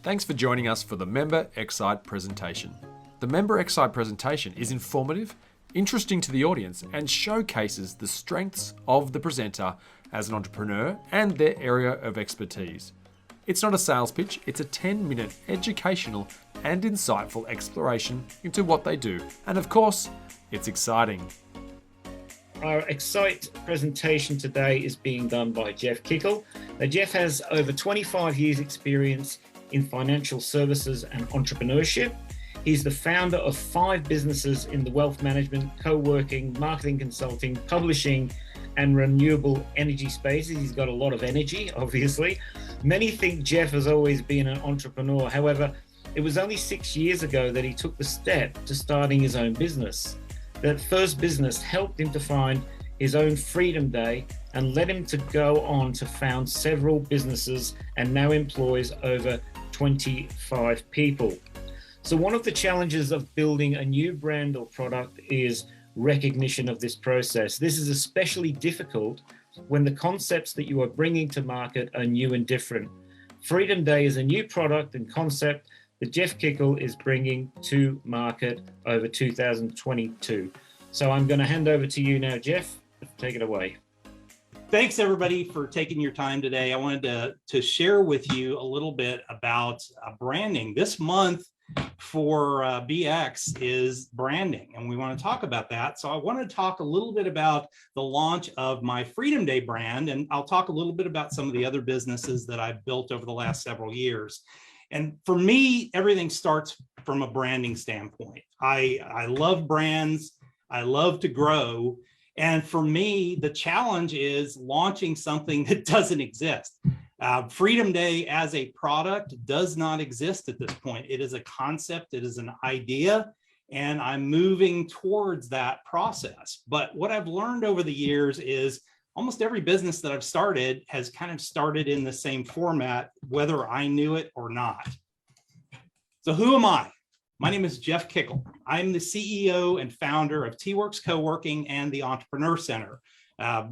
Thanks for joining us for the Member xCite presentation. The Member xCite presentation is informative, interesting to the audience, and showcases the strengths of the presenter as an entrepreneur and their area of expertise. It's not a sales pitch, it's a 10-minute educational and insightful exploration into what they do. And of course, it's exciting. Our xCite presentation today is being done by Jeff Kikel. Now, Jeff has over 25 years experience in financial services and entrepreneurship. He's the founder of 5 businesses in the wealth management, co-working, marketing consulting, publishing, and renewable energy spaces. He's got a lot of energy, obviously. Many think Jeff has always been an entrepreneur. However, it was only 6 years ago that he took the step to starting his own business. That first business helped him to find his own freedom day and led him to go on to found several businesses and now employs over 25 people. So one of the challenges of building a new brand or product is recognition of this process. This is especially difficult when the concepts that you are bringing to market are new and different. Freedom Day is a new product and concept that Jeff Kikel is bringing to market over 2022. So I'm going to hand over to you now, Jeff. Take it away. Thanks, everybody, for taking your time today. I wanted to share with you a little bit about branding. This month for BX is branding, and we want to talk about that. So I want to talk a little bit about the launch of my Freedom Day brand, and I'll talk a little bit about some of the other businesses that I've built over the last several years. And for me, everything starts from a branding standpoint. I love brands. I love to grow. And for me, the challenge is launching something that doesn't exist. Freedom Day as a product does not exist at this point. It is a concept, it is an idea, and I'm moving towards that process. But what I've learned over the years is almost every business that I've started has kind of started in the same format, whether I knew it or not. So who am I? My name is Jeff Kikel. I'm the CEO and founder of T-Works Co-working and the Entrepreneur Center.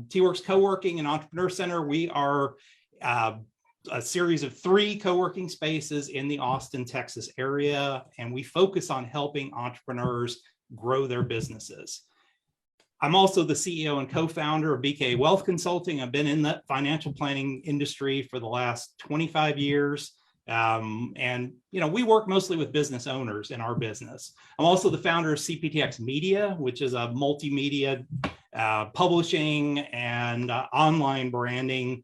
T-Works Co-working and Entrepreneur Center, we are a series of 3 co-working spaces in the Austin, Texas area, and we focus on helping entrepreneurs grow their businesses. I'm also the CEO and co-founder of BK Wealth Consulting. I've been in the financial planning industry for the last 25 years. And we work mostly with business owners in our business. I'm also the founder of CPTX Media, which is a multimedia publishing and online branding,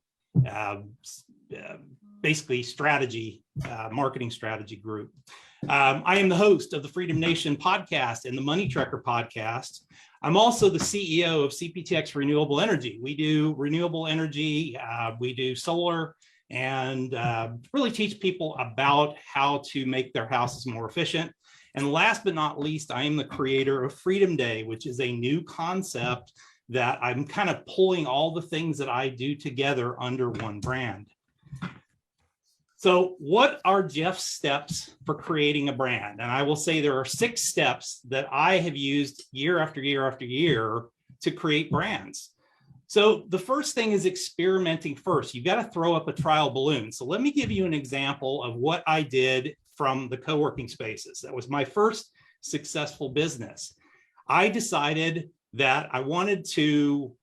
basically strategy, marketing strategy group. I am the host of the Freedom Nation podcast and the Money Trekker podcast. I'm also the CEO of CPTX Renewable Energy. We do renewable energy, we do solar, and really teach people about how to make their houses more efficient. And last but not least, I am the creator of Freedom Day, which is a new concept that I'm kind of pulling all the things that I do together under one brand. So what are Jeff's steps for creating a brand? And I will say there are 6 steps that I have used year after year after year to create brands. So the first thing is experimenting first. You've got to throw up a trial balloon. So let me give you an example of what I did from the co-working spaces. That was my first successful business. I decided that I wanted to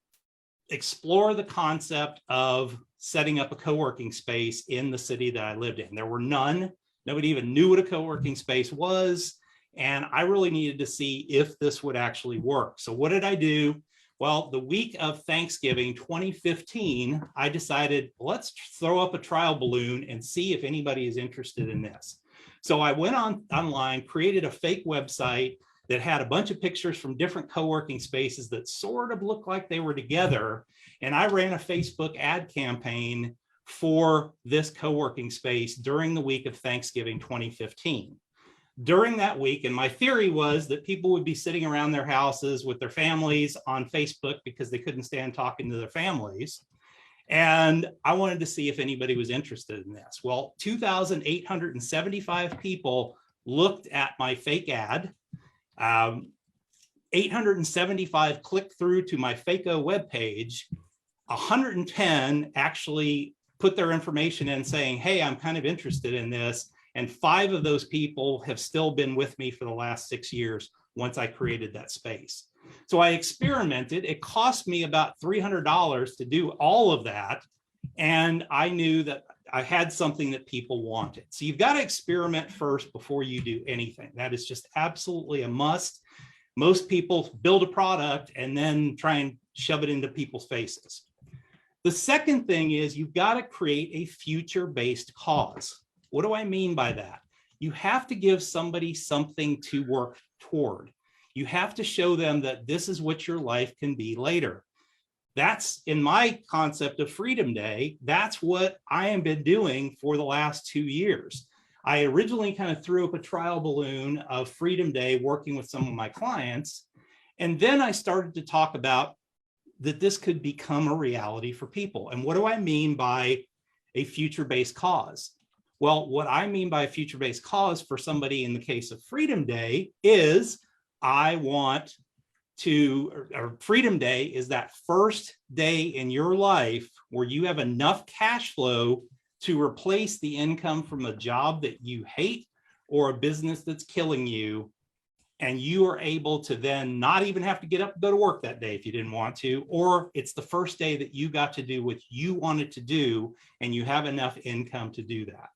explore the concept of setting up a co-working space in the city that I lived in. There were none. Nobody even knew what a co-working space was. And I really needed to see if this would actually work. So what did I do? Well, the week of Thanksgiving 2015, I decided, let's throw up a trial balloon and see if anybody is interested in this. So I went online, created a fake website that had a bunch of pictures from different co-working spaces that sort of looked like they were together. And I ran a Facebook ad campaign for this co-working space during the week of Thanksgiving 2015. During that week, and my theory was that people would be sitting around their houses with their families on Facebook because they couldn't stand talking to their families. And I wanted to see if anybody was interested in this. Well, 2,875 people looked at my fake ad. 875 clicked through to my FACO webpage. 110 actually put their information in saying, hey, I'm kind of interested in this. And 5 of those people have still been with me for the last 6 years once I created that space. So I experimented. It cost me about $300 to do all of that. And I knew that I had something that people wanted. So you've got to experiment first before you do anything. That is just absolutely a must. Most people build a product and then try and shove it into people's faces. The second thing is you've got to create a future-based cause. What do I mean by that? You have to give somebody something to work toward. You have to show them that this is what your life can be later. That's in my concept of Freedom Day. That's what I have been doing for the last 2 years. I originally kind of threw up a trial balloon of Freedom Day working with some of my clients. And then I started to talk about that this could become a reality for people. And what do I mean by a future-based cause? Well, what I mean by a future-based cause for somebody in the case of Freedom Day is I want to, or Freedom Day is that first day in your life where you have enough cash flow to replace the income from a job that you hate or a business that's killing you. And you are able to then not even have to get up and go to work that day if you didn't want to, or it's the first day that you got to do what you wanted to do and you have enough income to do that.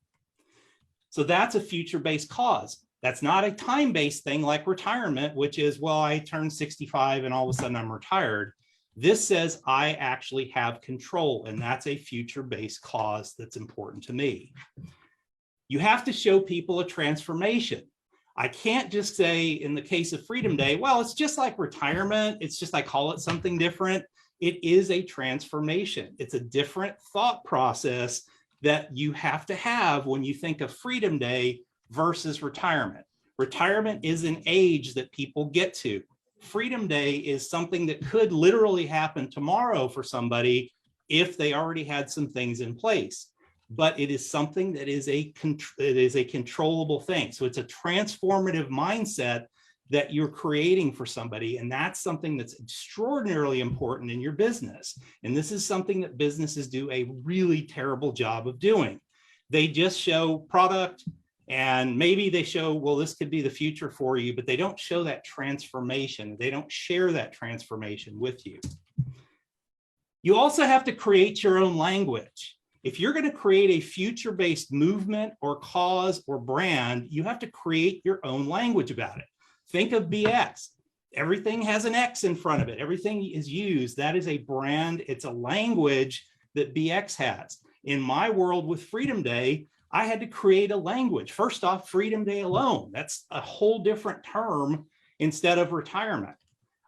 So that's a future-based cause. That's not a time-based thing like retirement, which is, well, I turned 65 and all of a sudden I'm retired. This says I actually have control, and that's a future-based cause that's important to me. You have to show people a transformation. I can't just say in the case of Freedom Day, well, it's just like retirement. It's just I call it something different. It is a transformation. It's a different thought process that you have to have when you think of Freedom Day versus retirement. Retirement is an age that people get to. Freedom Day is something that could literally happen tomorrow for somebody if they already had some things in place. But it is something that is a controllable thing. So it's a transformative mindset that you're creating for somebody. And that's something that's extraordinarily important in your business. And this is something that businesses do a really terrible job of doing. They just show product and maybe they show, well, this could be the future for you, but they don't show that transformation. They don't share that transformation with you. You also have to create your own language. If you're going to create a future-based movement or cause or brand, you have to create your own language about it. Think of BX. Everything has an X in front of it. Everything is used. That is a brand. It's a language that BX has. In my world with Freedom Day, I had to create a language. First off, Freedom Day alone. That's a whole different term instead of retirement.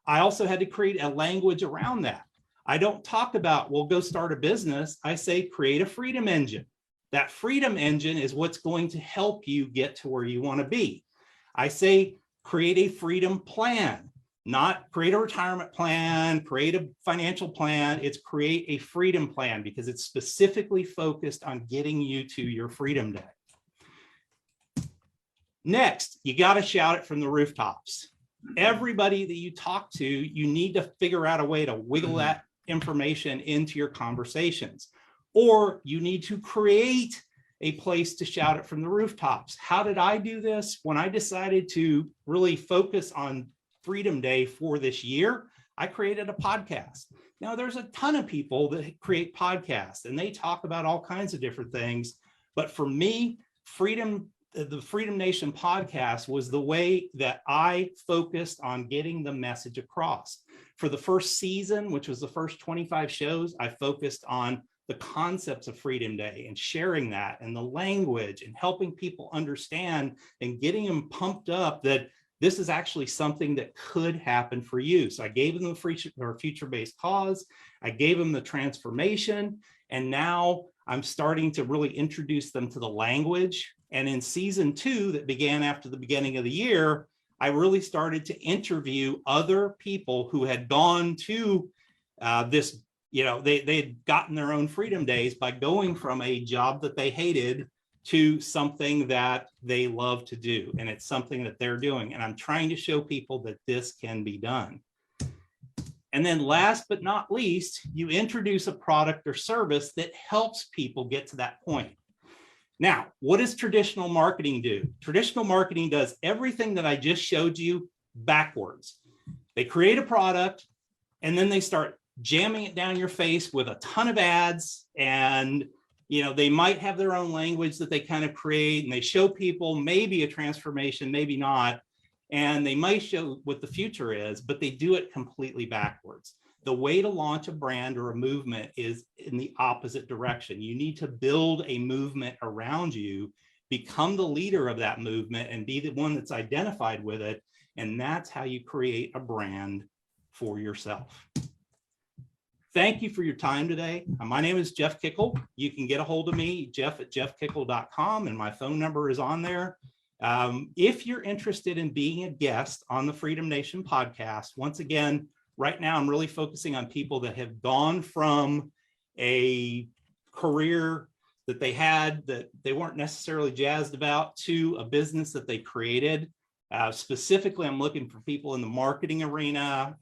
I also had to create a language around that. I don't talk about, well, go start a business. I say, create a freedom engine. That freedom engine is what's going to help you get to where you want to be. I say, create a freedom plan, not create a retirement plan, create a financial plan. It's create a freedom plan because it's specifically focused on getting you to your Freedom Day. Next, you got to shout it from the rooftops. Everybody that you talk to, you need to figure out a way to wiggle that information into your conversations, or you need to create a place to shout it from the rooftops. How did I do this? When I decided to really focus on Freedom Day for this year, I created a podcast. Now, there's a ton of people that create podcasts and they talk about all kinds of different things. But for me, the Freedom Nation podcast was the way that I focused on getting the message across. For the first season, which was the first 25 shows, I focused on the concepts of Freedom Day and sharing that and the language and helping people understand and getting them pumped up that this is actually something that could happen for you. So I gave them the future-based cause. I gave them the transformation. And now I'm starting to really introduce them to the language. And in season 2 that began after the beginning of the year, I really started to interview other people who had gone to this, they had gotten their own Freedom Days by going from a job that they hated to something that they love to do. And it's something that they're doing. And I'm trying to show people that this can be done. And then last but not least, you introduce a product or service that helps people get to that point. Now, what does traditional marketing do? Traditional marketing does everything that I just showed you backwards. They create a product and then they start jamming it down your face with a ton of ads, and they might have their own language that they kind of create, and they show people maybe a transformation, maybe not, and they might show what the future is, but they do it completely backwards. The way to launch a brand or a movement is in the opposite direction. You need to build a movement around you, become the leader of that movement, and be the one that's identified with it. And that's how you create a brand for yourself. Thank you for your time today. My name is Jeff Kikel. You can get a hold of me, jeff@jeffkikel.com, and my phone number is on there. If you're interested in being a guest on the Freedom Nation podcast, once again, right now I'm really focusing on people that have gone from a career that they had that they weren't necessarily jazzed about to a business that they created. Specifically, I'm looking for people in the marketing arena,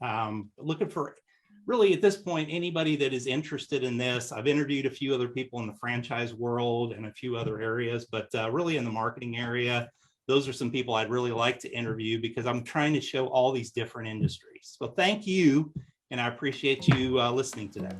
looking for really at this point, anybody that is interested in this. I've interviewed a few other people in the franchise world and a few other areas, but really in the marketing area, those are some people I'd really like to interview because I'm trying to show all these different industries. So thank you, and I appreciate you listening today.